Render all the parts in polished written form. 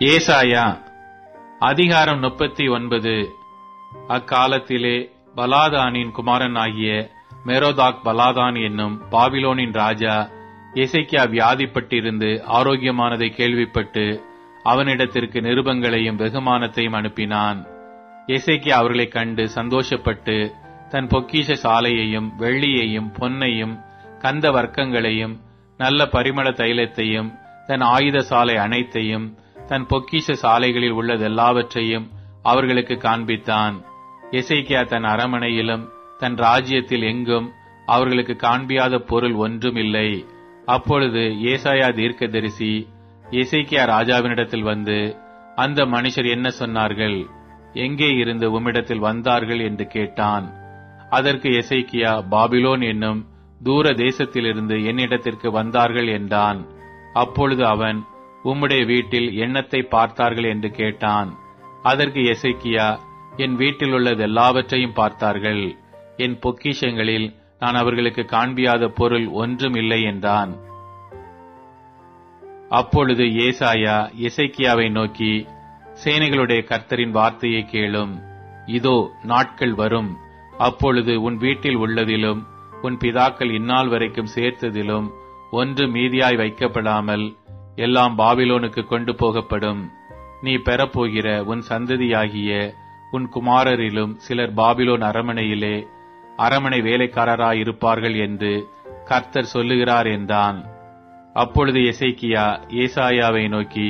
ஏசாயா அதிகாரம் 39. அக்காலத்திலே பலாதானின் குமாரனாகிய மெரோதாக் பலாதான் என்னும் பாபிலோனின் ராஜா எசேக்கியா வியாதிப்பட்டிருந்து ஆரோக்கியமானதை கேள்விப்பட்டு அவனிடத்திற்கு நிருபங்களையும் வெகுமானத்தையும் அனுப்பினான். எசேக்கியா அவர்களைக் கண்டு சந்தோஷப்பட்டு தன் பொக்கிஷ சாலையையும் வெள்ளியையும் பொன்னையும் கந்த வர்க்கங்களையும் நல்ல பரிமள தைலத்தையும் தன் ஆயுத சாலை அனைத்தையும் தன் பொக்கிஷ சாலைகளில் உள்ளதெல்லாவற்றையும் அவர்களுக்கு காண்பித்தான். எசேக்கியா தன் அரமனையிலும் தன் ராஜ்யத்தில் எங்கும் அவர்களுக்கு காண்பியாத பொருள் ஒன்றும் இல்லை. அப்பொழுது ஏசாயா தீர்க்கதரிசி எசேக்கியா ராஜாவினிடத்தில் வந்து, அந்த மனுஷர் என்ன சொன்னார்கள்? எங்கே இருந்து உம்மிடத்தில் வந்தார்கள் என்று கேட்டான். அதற்கு எசேக்கியா, பாபிலோன் என்னும் தூர தேசத்திலிருந்து என்னிடத்திற்கு வந்தார்கள் என்றான். அப்பொழுது அவன், உம்முடைய வீட்டில் எண்ணத்தை பார்த்தார்கள் என்று கேட்டான். அதற்கு எசேக்கியா, என் வீட்டில் உள்ளதெல்லாவற்றையும் பார்த்தார்கள். என் பொக்கிஷங்களில் நான் அவர்களுக்கு காண்பியாத பொருள் ஒன்றும் இல்லை என்றான். அப்பொழுது ஏசாயா எசேக்கியாவை நோக்கி, சேனைகளுடைய கர்த்தரின் வார்த்தையை கேளும். இதோ நாட்கள் வரும், அப்பொழுது உன் வீட்டில் உள்ளதிலும் உன் பிதாக்கள் இந்நாள் வரைக்கும் சேர்த்ததிலும் ஒன்று மீதியாய் வைக்கப்படாமல் எல்லாம் பாபிலோனுக்கு கொண்டு போகப்படும். நீ பெறப்போகிற உன் சந்ததியாகிய உன் குமாரரிலும் சிலர் பாபிலோன் அரமனையிலே அரமனை வேலைக்காரராயிருப்பார்கள் என்று கர்த்தர் சொல்லுகிறார் என்றான். அப்பொழுது எசேக்கியா ஏசாயாவை நோக்கி,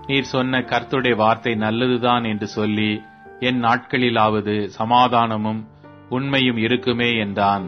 நீர் சொன்ன கர்த்தருடைய வார்த்தை நல்லதுதான் என்று சொல்லி, என் நாட்களிலாவது சமாதானமும் உண்மையும் இருக்குமே என்றான்.